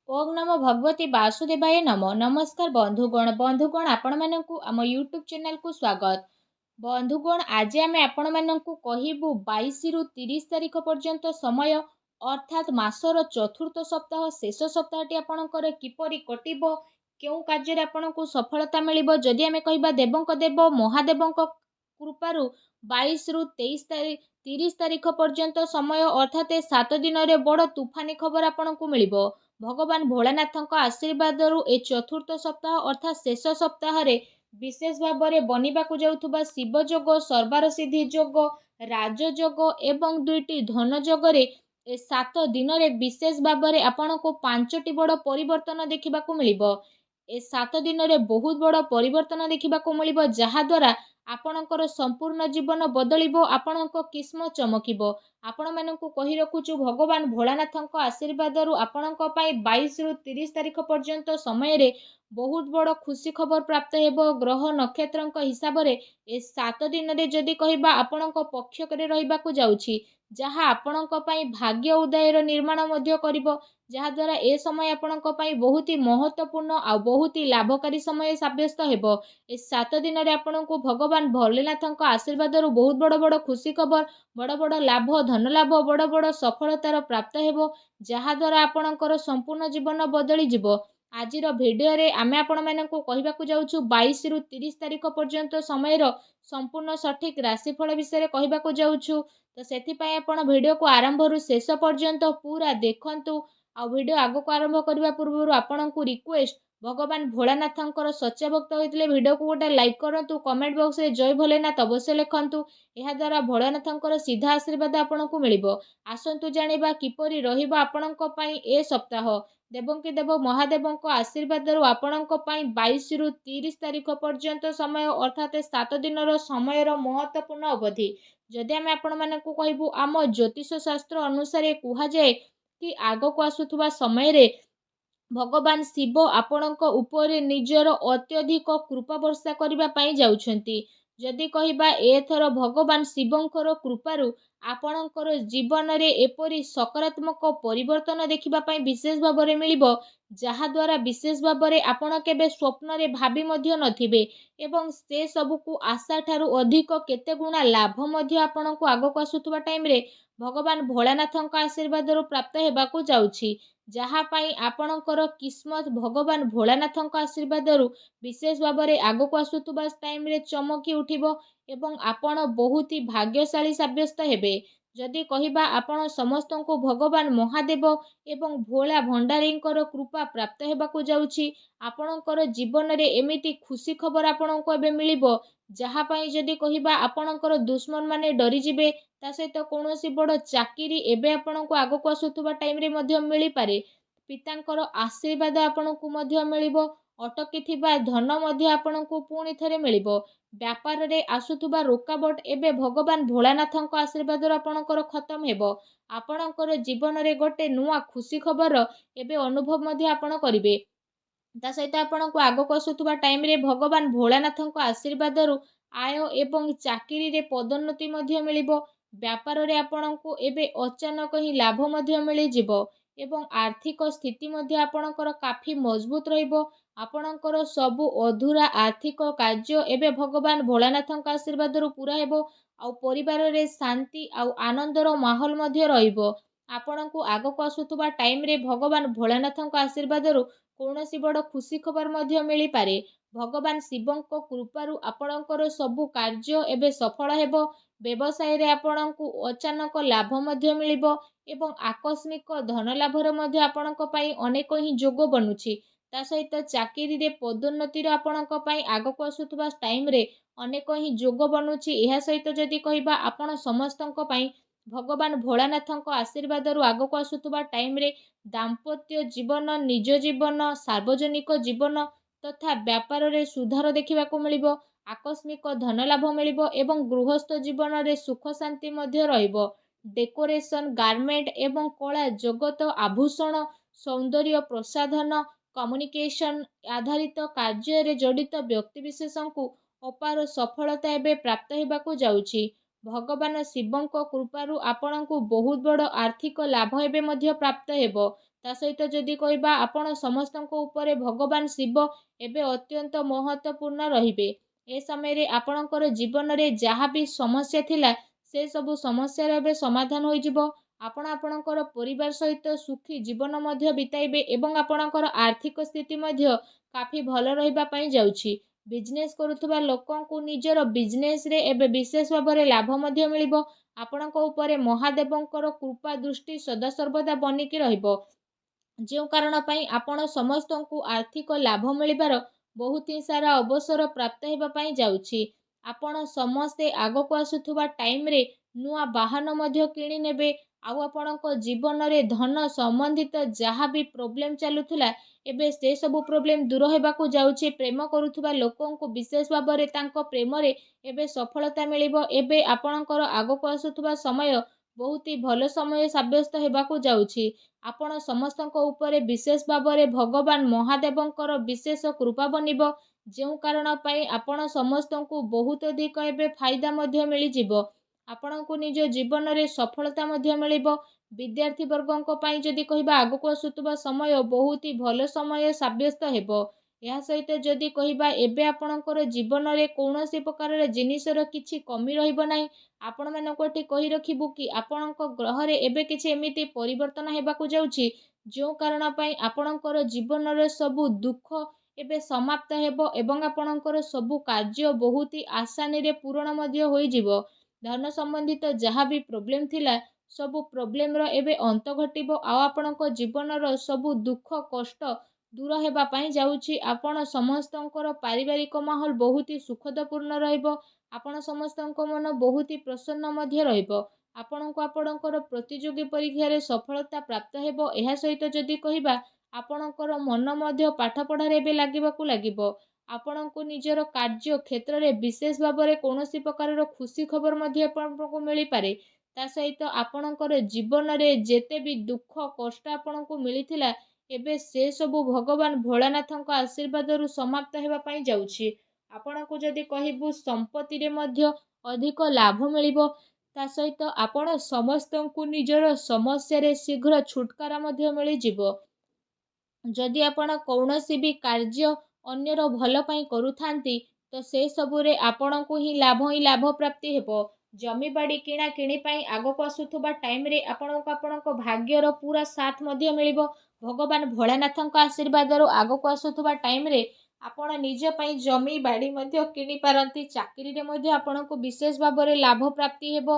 ओम नमो भगवती वासुदेवाय नमो नमस्कार बंधुगण आपण मानकु आम यूट्यूब चैनल को स्वागत। बंधुगण आज आम आपण मानकु कहिबु 22 रु 30 तारिख पर्यंत समय अर्थात मासर चतुर्थ सप्ताह शेष सप्ताहटी आपणकर किपरि कटिबो केउ कार्य आपणकु सफलता मिलिबो जदि आमे कहिबा देवंक देव महादेवंक कृपारु 22 रु 30 तारिख पर्यंत समय अर्थात 7 दिन रे बड़ तूफानी खबर आपणकु मिलिबो। भगवान भोलानाथ आशीर्वाद ए चतुर्थ सप्ताह अर्थात शेष सप्ताह विशेष भाव में बनिबाकु जाउथुबा शिव जोग सर्वार सिद्धि जोग राजयोग एवं दुईटी धन जोगरे ए 7 दिन रे विशेष भाव में आपण को 5टी बड़ परिवर्तन देखा मिलिबो। ए 7 दिन रे बहुत बड़ परिवर्तन देखा मिलिबो जहा द्वारा आपणकर संपूर्ण जीवन बदलिबो आपणको किस्मत चमकिबो। आपण मानकु कहि रखुछु भगवान भोलानाथ आशीर्वाद आपणको पई 22 रु 30 तारिख पर्यंत समय रे बहुत बड़ खुशी खबर प्राप्त हेबो। ग्रह नक्षत्र हिसाब रे ए 7 दिन रे जदि कहिबा आपणको पक्ष करे रहिबाकु जाउछि जहा आपणको पई भाग्य उदयर निर्माण मध्य करिवो जहा द्वारा ए समय आपणको पई बहुत ही महत्वपूर्ण आ बहुत ही लाभकारी समय साब्यस्त हेबो। ए 7 दिन रे आपणको भगवान भोलेनाथ आशीर्वाद बहुत बड़ बड़ खुशी खबर बड़ बड़ लाभ धन लाभ बड़ बड़ सफलतार प्राप्त हेबो जहा द्वारा आपणकर संपूर्ण जीवन बदली जिवो। आजिर भिडियो रे आमे आपण मानकु कहिबाकु जाउछु 22 रु 30 तारिख पर्यंत समय संपूर्ण सठिक राशिफल विषय कहिबाकु जाउछु। तो सेथि पय आपण भिडियो को आरंभ रु शेष पर्यंत पूरा देखंतु। आ भिडियो आगो को आरंभ करबा पूर्व आपणकु रिक्वेस्ट भगवान भोलानाथंकर सच्चा भक्त होइतले भिडियो को गोटे लाइक करंतु कमेंट बॉक्स रे जय भोलेनाथ अवश्य लिखंतु। एहा द्वारा भोलानाथंकर सीधा आशीर्वाद आपणकु मिलिबो। आसंतु जानिबा किपरि रहिबो आपणक पई ए सप्ताह देवंकी देव महादेवंक आशीर्वाद आपणक पई 22 रु 30 तारिख पर्यंत समय अर्थात 7 दिन समय महत्वपूर्ण अवधि। जदि आमे आपण मानकु कहिबु आम ज्योतिष शास्त्र अनुसार कुहा जाए कि आगो को आसुथुबा समय रे भगवान शिव आपणक उपरे निजर अत्यधिक कृपा वर्षा करबा पई जाउछंती। जदि कहिबा एथर भगवान शिवंकर कृपारु आपणकर जीवन रे एपरि सकारात्मक परिवर्तन देखिबा पई विशेष भाव में मिलिबो जहा द्वारा विशेष भाव में आपण केबे स्वप्न रे भाबी मध्य नथिबे एवं से सब को आशा ठारू अधिक केते गुणा लाभ मध्य आपणको आगो को आसुथुबा टाइम रे भगवान भोलानाथंक आशीर्वाद प्राप्त हेबाकु जाउछि जहा पाई आपणकर किस्मत भगवान भोलानाथंक आशीर्वाद विशेष भाव में आगो को आसुथुबा टाइम रे चमकी उठिबो एवं आपण बहुत ही भाग्यशाली साब्यस्त हेबे। जदि कहिबा आपण समस्त को भगवान महादेव एवं भोला भंडारींकर कृपा प्राप्त हेबाकु जाउछि आपणकर जीवन रे एमिति खुशी खबर आपणको एबे मिलिबो जहा पाई जदि कहिबा आपणकर दुश्मन माने डरी जिबे ता सहित कौनसी बड़ चाकिरी एबे आपणको आगो को आसुथुबा टाइम रे मध्य मिली पारे। पितांकर आशीर्वाद आपणको मध्य मिलिबो अटकी थिबा धन मध्य आपणको पुणी थरे मिलिबो। व्यापार रे आसुथुबा रुकावट एबे भगवान भोलानाथंक आशीर्वाद आपणकर खत्म हेबो। आपणकर जीवन रे गोटे नुआ खुशी खबर एबे अनुभव मध्य आपण करिवे। ता सहित आपणको आगो को आसुथुबा टाइम रे भगवान भोलानाथंक आशीर्वाद आय एवं चाकिरी रे पदोन्नति मध्य मिलिबो। व्यापार रे आपणको एबे अचानक ही लाभ मध्य मिली जिवो एवं आर्थिक स्थिति मध्य आपणकर काफी मजबूत रहिबो। आपणकर सबु अधूरा आर्थिक कार्य एबे भगवान भोलानाथंक आशीर्वाद पूरा हेबो आ परिवार रे शांति आ आनंदर माहौल मध्य रहिबो। आपणको आगो को आसुथुबा टाइम रे भगवान भोलानाथंक आशीर्वाद कौनसी बड़ खुशी खबर मध्य मिली पारे। भगवान शिवंक कृपारु आपणकर सबु कार्य एबे सफल हेबो। व्यवसाय रे आपणको अचानक लाभ मध्य मिलिबो एवं आकस्मिक धन लाभर मध्य आपणक पई अनेक ही जोग बनुछि। ता सहित चाकिरी रे पदोन्नतिर आपणक पई आगो को आसुथुबा टाइम रे अनेक ही जोग बनुछि। एहा सहित जदि कहिबा आपण समस्तंक पई भगवान भोलानाथंक आशीर्वाद आगो को आसुथुबा टाइम रे दाम्पत्य जीवन निज जीवन सार्वजनिक जीवन तथा व्यापार रे सुधार देखिबाकु मिलिबो। आकस्मिक धन लाभ मिलिबो एवं गृहस्थ जीवन रे सुख शांति मध्य रहिबो। डेकोरेशन गारमेंट एवं कला जगत आभूषण सौंदर्य प्रसाधन कम्युनिकेशन आधारित कार्य रे जड़ित व्यक्ति विशेषଙ୍କୁ अपार सफलता एबे प्राप्त हेबाकु जाउछि। भगवान शिवंक कृपारु आपणଙ୍କୁ बहुत बड़ आर्थिक लाभ एबे मध्य प्राप्त हेबो। ତା ସହିତ ଯଦି କହିବା ଆପଣ ସମସ୍ତଙ୍କ ଉପରେ ଭଗବାନ ଶିବ ଏବେ ଅତ୍ୟନ୍ତ ମହତ୍ତ୍ୱପୂର୍ଣ୍ଣ ରହିବେ। ଏ ସମୟରେ ଆପଣଙ୍କର ଜୀବନରେ ଯାହା ବି ସମସ୍ୟା ଥିଲା ସେ ସବୁ ସମସ୍ୟାର ଏବେ ସମାଧାନ ହୋଇଯିବ। ଆପଣ ଆପଣଙ୍କର ପରିବାର ସହିତ ସୁଖୀ ଜୀବନ ମଧ୍ୟ ବିତାଇବେ ଏବଂ ଆପଣଙ୍କର ଆର୍ଥିକ ସ୍ଥିତି ମଧ୍ୟ କାଫି ଭଲ ରହିବା ପାଇଁ ଯାଉଛି। ବିଜନେସ୍ କରୁଥିବା ଲୋକଙ୍କୁ ନିଜର ବିଜନେସ୍ରେ ଏବେ ବିଶେଷ ଭାବରେ ଲାଭ ମଧ୍ୟ ମିଳିବ। ଆପଣଙ୍କ ଉପରେ ମହାଦେବଙ୍କର କୃପା ଦୃଷ୍ଟି ସଦାସର୍ବଦା ବନିକି ରହିବ। ଯେଉଁ କାରଣ ପାଇଁ ଆପଣ ସମସ୍ତଙ୍କୁ ଆର୍ଥିକ ଲାଭ ମିଳିବାର ବହୁତ ହିଁ ସାରା ଅବସର ପ୍ରାପ୍ତ ହେବା ପାଇଁ ଯାଉଛି। ଆପଣ ସମସ୍ତେ ଆଗକୁ ଆସୁଥିବା ଟାଇମ୍ରେ ନୂଆ ବାହନ ମଧ୍ୟ କିଣି ନେବେ। ଆଉ ଆପଣଙ୍କ ଜୀବନରେ ଧନ ସମ୍ବନ୍ଧିତ ଯାହା ବି ପ୍ରୋବ୍ଲେମ୍ ଚାଲୁଥିଲା ଏବେ ସେ ସବୁ ପ୍ରୋବ୍ଲେମ୍ ଦୂର ହେବାକୁ ଯାଉଛି। ପ୍ରେମ କରୁଥିବା ଲୋକଙ୍କୁ ବିଶେଷ ଭାବରେ ତାଙ୍କ ପ୍ରେମରେ ଏବେ ସଫଳତା ମିଳିବ। ଏବେ ଆପଣଙ୍କର ଆଗକୁ ଆସୁଥିବା ସମୟ ବହୁତ ହି ଭଲ ସମୟ ସାବ୍ୟସ୍ତ ହେବାକୁ ଯାଉଛି। ଆପଣ ସମସ୍ତଙ୍କ ଉପରେ ବିଶେଷ ଭାବରେ ଭଗବାନ ମହାଦେବଙ୍କର ବିଶେଷ କୃପା ବନିବ। ଯେଉଁ କାରଣ ପାଇଁ ଆପଣ ସମସ୍ତଙ୍କୁ ବହୁତ ଅଧିକ ଏବେ ଫାଇଦା ମଧ୍ୟ ମିଳିଯିବ। ଆପଣଙ୍କୁ ନିଜ ଜୀବନରେ ସଫଳତା ମଧ୍ୟ ମିଳିବ। ବିଦ୍ୟାର୍ଥୀ ବର୍ଗଙ୍କ ପାଇଁ ଯଦି କହିବା ଆଗକୁ ଆସୁଥିବା ସମୟ ବହୁତ ହି ଭଲ ସମୟ ସାବ୍ୟସ୍ତ ହେବ। ଏହା ସହିତ ଯଦି କହିବା ଏବେ ଆପଣଙ୍କର ଜୀବନରେ କୌଣସି ପ୍ରକାରର ଜିନିଷର କିଛି କମି ରହିବ ନାହିଁ। ଆପଣମାନଙ୍କୁ ଏଠି କହି ରଖିବୁ କି ଆପଣଙ୍କ ଗ୍ରହରେ ଏବେ କିଛି ଏମିତି ପରିବର୍ତ୍ତନ ହେବାକୁ ଯାଉଛି ଯେଉଁ କାରଣ ପାଇଁ ଆପଣଙ୍କର ଜୀବନର ସବୁ ଦୁଃଖ ଏବେ ସମାପ୍ତ ହେବ ଏବଂ ଆପଣଙ୍କର ସବୁ କାର୍ଯ୍ୟ ବହୁତ ହି ଆସାନୀରେ ପୂରଣ ମଧ୍ୟ ହୋଇଯିବ। ଧନ ସମ୍ବନ୍ଧିତ ଯାହା ବି ପ୍ରୋବ୍ଲେମ୍ ଥିଲା ସବୁ ପ୍ରୋବ୍ଲେମ୍ର ଏବେ ଅନ୍ତ ଘଟିବ। ଆଉ ଆପଣଙ୍କ ଜୀବନର ସବୁ ଦୁଃଖ କଷ୍ଟ ଦୂର ହେବା ପାଇଁ ଯାଉଛି। ଆପଣ ସମସ୍ତଙ୍କର ପାରିବାରିକ ମାହୋଲ ବହୁତ ହି ସୁଖଦପୂର୍ଣ୍ଣ ରହିବ। ଆପଣ ସମସ୍ତଙ୍କ ମନ ବହୁତ ହି ପ୍ରସନ୍ନ ମଧ୍ୟ ରହିବ। ଆପଣଙ୍କୁ ଆପଣଙ୍କର ପ୍ରତିଯୋଗୀ ପରୀକ୍ଷାରେ ସଫଳତା ପ୍ରାପ୍ତ ହେବ। ଏହା ସହିତ ଯଦି କହିବା ଆପଣଙ୍କର ମନ ମଧ୍ୟ ପାଠପଢ଼ାରେ ଏବେ ଲାଗିବାକୁ ଲାଗିବ। ଆପଣଙ୍କୁ ନିଜର କାର୍ଯ୍ୟ କ୍ଷେତ୍ରରେ ବିଶେଷ ଭାବରେ କୌଣସି ପ୍ରକାରର ଖୁସି ଖବର ମଧ୍ୟ ଆପଣଙ୍କୁ ମିଳିପାରେ। ତା ସହିତ ଆପଣଙ୍କର ଜୀବନରେ ଯେତେ ବି ଦୁଃଖ କଷ୍ଟ ଆପଣଙ୍କୁ ମିଳିଥିଲା ଏବେ ସେ ସବୁ ଭଗବାନ ଭୋଳାନାଥଙ୍କ ଆଶୀର୍ବାଦରୁ ସମାପ୍ତ ହେବା ପାଇଁ ଯାଉଛି। ଆପଣଙ୍କୁ ଯଦି କହିବୁ ସମ୍ପତ୍ତିରେ ମଧ୍ୟ ଅଧିକ ଲାଭ ମିଳିବ। ତା ସହିତ ଆପଣ ସମସ୍ତଙ୍କୁ ନିଜର ସମସ୍ୟାରେ ଶୀଘ୍ର ଛୁଟକାରା ମଧ୍ୟ ମିଳିଯିବ। ଯଦି ଆପଣ କୌଣସି ବି କାର୍ଯ୍ୟ ଅନ୍ୟର ଭଲ ପାଇଁ କରୁଥାନ୍ତି ତ ସେ ସବୁରେ ଆପଣଙ୍କୁ ହିଁ ଲାଭ ପ୍ରାପ୍ତି ହେବ। ଜମିବାଡ଼ି କିଣା କିଣି ପାଇଁ ଆଗକୁ ଆସୁଥିବା ଟାଇମ୍ରେ ଆପଣଙ୍କୁ ଆପଣଙ୍କ ଭାଗ୍ୟର ପୁରା ସାଥ ମଧ୍ୟ ମିଳିବ। ଭଗବାନ ଭୋଳାନାଥଙ୍କ ଆଶୀର୍ବାଦରୁ ଆଗକୁ ଆସୁଥିବା ଟାଇମ୍ରେ ଆପଣ ନିଜ ପାଇଁ ଜମି ବାଡ଼ି ମଧ୍ୟ କିଣିପାରନ୍ତି। ଚାକିରିରେ ମଧ୍ୟ ଆପଣଙ୍କୁ ବିଶେଷ ଭାବରେ ଲାଭ ପ୍ରାପ୍ତି ହେବ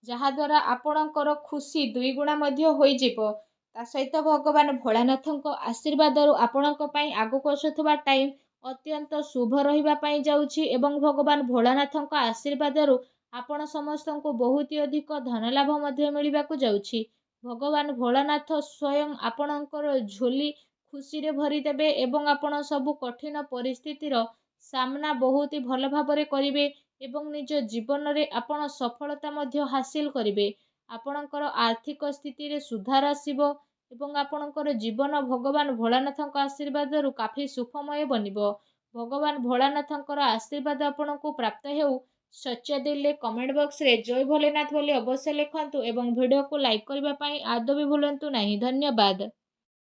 ଯାହାଦ୍ୱାରା ଆପଣଙ୍କର ଖୁସି ଦୁଇଗୁଣା ମଧ୍ୟ ହୋଇଯିବ। ତା ସହିତ ଭଗବାନ ଭୋଳାନାଥଙ୍କ ଆଶୀର୍ବାଦରୁ ଆପଣଙ୍କ ପାଇଁ ଆଗକୁ ଆସୁଥିବା ଟାଇମ୍ ଅତ୍ୟନ୍ତ ଶୁଭ ରହିବା ପାଇଁ ଯାଉଛି ଏବଂ ଭଗବାନ ଭୋଳାନାଥଙ୍କ ଆଶୀର୍ବାଦରୁ ଆପଣ ସମସ୍ତଙ୍କୁ ବହୁତ ଅଧିକ ଧନ ଲାଭ ମଧ୍ୟ ମିଳିବାକୁ ଯାଉଛି। ଭଗବାନ ଭୋଳାନାଥ ସ୍ୱୟଂ ଆପଣଙ୍କର ଝୋଲି ଖୁସିରେ ଭରିଦେବେ ଏବଂ ଆପଣ ସବୁ କଠିନ ପରିସ୍ଥିତିର ସାମ୍ନା ବହୁତ ଭଲ ଭାବରେ କରିବେ ଏବଂ ନିଜ ଜୀବନରେ ଆପଣ ସଫଳତା ମଧ୍ୟ ହାସିଲ କରିବେ। ଆପଣଙ୍କର ଆର୍ଥିକ ସ୍ଥିତିରେ ସୁଧାର ଆସିବ ଏବଂ ଆପଣଙ୍କର ଜୀବନ ଭଗବାନ ଭୋଳାନାଥଙ୍କ ଆଶୀର୍ବାଦରୁ କାଫି ସୁଖମୟ ବନିବ। ଭଗବାନ ଭୋଳାନାଥଙ୍କର ଆଶୀର୍ବାଦ ଆପଣଙ୍କୁ ପ୍ରାପ୍ତ ହେଉ। ସଚ୍ଚା ଦିଲରେ କମେଣ୍ଟ ବକ୍ସରେ ଜୟ ଭୋଲେନାଥ ବୋଲି ଅବଶ୍ୟ ଲେଖନ୍ତୁ ଏବଂ ଭିଡ଼ିଓକୁ ଲାଇକ୍ କରିବା ପାଇଁ ଆଦୌ ବି ଭୁଲନ୍ତୁ ନାହିଁ। ଧନ୍ୟବାଦ।